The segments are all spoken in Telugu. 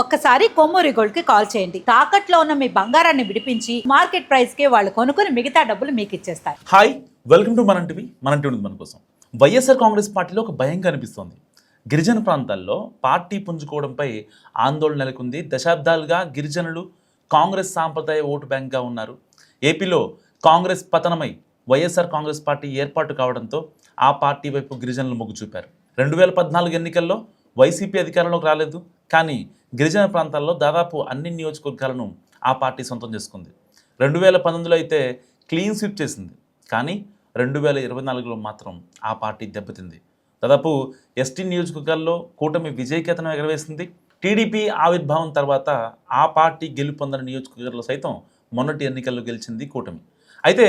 ఒక్కసారి కొమ్మూరి గోల్డ్ కి కాల్ చేయండి. తాకట్లో ఉన్న మీ బంగారాన్ని విడిపించి మార్కెట్ ప్రైస్ కి వాళ్ళు కొనుక్కుని మిగతా డబ్బులు మీకు ఇచ్చేస్తారు. హాయ్, వెల్కమ్ టు మన టీవీ. మన టీవీ మన కోసం. వైఎస్ఆర్ కాంగ్రెస్ పార్టీలో ఒక భయం కనిపిస్తోంది. గిరిజన ప్రాంతాల్లో పార్టీ పుంజుకోవడంపై ఆందోళన నెలకొంది. దశాబ్దాలుగా గిరిజనులు కాంగ్రెస్ సాంప్రదాయ ఓటు బ్యాంక్గా ఉన్నారు. ఏపీలో కాంగ్రెస్ పతనమై వైఎస్ఆర్ కాంగ్రెస్ పార్టీ ఏర్పాటు కావడంతో ఆ పార్టీ వైపు గిరిజనులు మొగ్గు చూపారు. 2014 ఎన్నికల్లో వైసీపీ అధికారంలోకి రాలేదు, కానీ గిరిజన ప్రాంతాల్లో దాదాపు అన్ని నియోజకవర్గాలను ఆ పార్టీ సొంతం చేసుకుంది. 2019లో అయితే క్లీన్ స్వీప్ చేసింది, కానీ 2024లో మాత్రం ఆ పార్టీ దెబ్బతింది. దాదాపు ఎస్టీ నియోజకవర్గాల్లో కూటమి విజయకేతనం ఎగరవేసింది. టీడీపీ ఆవిర్భావం తర్వాత ఆ పార్టీ గెలుపొందిన నియోజకవర్గాల్లో సైతం మొన్నటి ఎన్నికల్లో గెలిచింది కూటమి. అయితే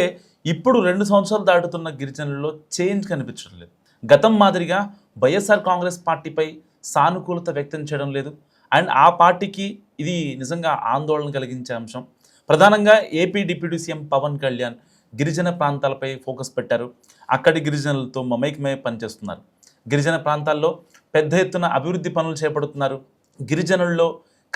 ఇప్పుడు 2 సంవత్సరాలు దాటుతున్న గిరిజనుల్లో చేంజ్ కనిపించడం లేదు. గతం మాదిరిగా వైఎస్ఆర్ కాంగ్రెస్ పార్టీపై సానుకూలత వ్యక్తం చేయడం లేదు. అండ్ ఆ పార్టీకి ఇది నిజంగా ఆందోళన కలిగించే అంశం. ప్రధానంగా AP deputy CM Pawan Kalyan గిరిజన ప్రాంతాలపై ఫోకస్ పెట్టారు. అక్కడి గిరిజనులతో మమైకమై పనిచేస్తున్నారు. గిరిజన ప్రాంతాల్లో పెద్ద ఎత్తున అభివృద్ధి పనులు చేపడుతున్నారు. గిరిజనుల్లో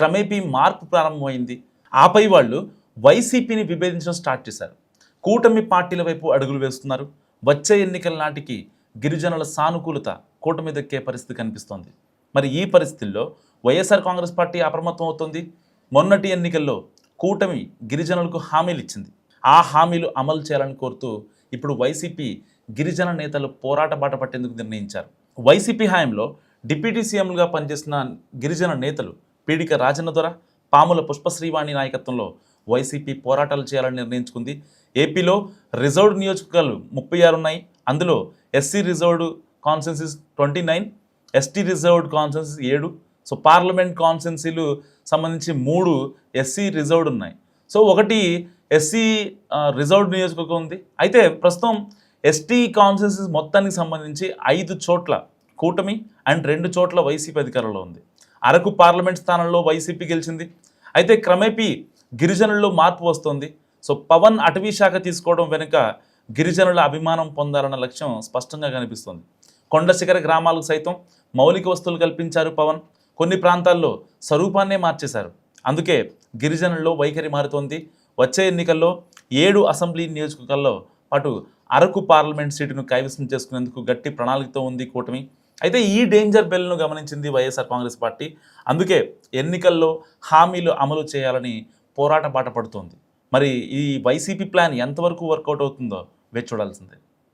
క్రమేపీ మార్పు ప్రారంభమైంది. ఆపై వాళ్ళు వైసీపీని విభేదించడం స్టార్ట్ చేశారు. కూటమి పార్టీల వైపు అడుగులు వేస్తున్నారు. వచ్చే ఎన్నికల నాటికి గిరిజనుల సానుకూలత కూటమి దక్కే పరిస్థితి కనిపిస్తోంది. మరి ఈ పరిస్థితుల్లో వైఎస్ఆర్ కాంగ్రెస్ పార్టీ అప్రమత్తం అవుతుంది. మొన్నటి ఎన్నికల్లో కూటమి గిరిజనులకు హామీలు ఇచ్చింది. ఆ హామీలు అమలు చేయాలని కోరుతూ ఇప్పుడు వైసీపీ గిరిజన నేతలు పోరాట బాట పట్టేందుకు నిర్ణయించారు. వైసీపీ హయాంలో డిప్యూటీ సీఎంలుగా పనిచేసిన గిరిజన నేతలు పీడిక రాజన్నదొర, పాముల పుష్పశ్రీవాణి నాయకత్వంలో వైసీపీ పోరాటాలు చేయాలని నిర్ణయించుకుంది. ఏపీలో రిజర్వ్డ్ నియోజకవర్గాలు 36 ఉన్నాయి. అందులో SC reserved constituencies 29, ST reserved constituencies 7. So parliament కాన్స్టిట్యున్సీలు సంబంధించి 3 ఎస్సీ రిజర్వ్డ్ ఉన్నాయి. సో ఒకటి ఎస్సీ రిజర్వ్డ్ నియోజకవర్గం ఉంది. అయితే ప్రస్తుతం ఎస్టీ కాన్స్టిట్యున్సీస్ మొత్తానికి సంబంధించి 5 చోట్ల కూటమి అండ్ 2 చోట్ల వైసీపీ అధికారంలో ఉంది. అరకు పార్లమెంట్ స్థానంలో వైసీపీ గెలిచింది. అయితే క్రమేపీ గిరిజనుల్లో మార్పు వస్తుంది. సో పవన్ అటవీ శాఖ తీసుకోవడం వెనుక గిరిజనుల అభిమానం పొందాలన్న లక్ష్యం స్పష్టంగా కనిపిస్తుంది. కొండ శిఖర గ్రామాలకు సైతం మౌలిక వస్తువులు కల్పించారు పవన్. కొన్ని ప్రాంతాల్లో స్వరూపాన్నే మార్చేశారు. అందుకే గిరిజనుల్లో వైఖరి మారుతోంది. వచ్చే ఎన్నికల్లో 7 అసెంబ్లీ నియోజకవర్గాల్లో పాటు అరకు పార్లమెంట్ సీటును కైవసం చేసుకునేందుకు గట్టి ప్రణాళికతో ఉంది కూటమి. అయితే ఈ డేంజర్ బెల్ను గమనించింది వైఎస్ఆర్ కాంగ్రెస్ పార్టీ. అందుకే ఎన్నికల్లో హామీలు అమలు చేయాలని పోరాట బాట పడుతోంది. మరి ఈ వైసీపీ ప్లాన్ ఎంతవరకు వర్కౌట్ అవుతుందో వేచి చూడాల్సిందే.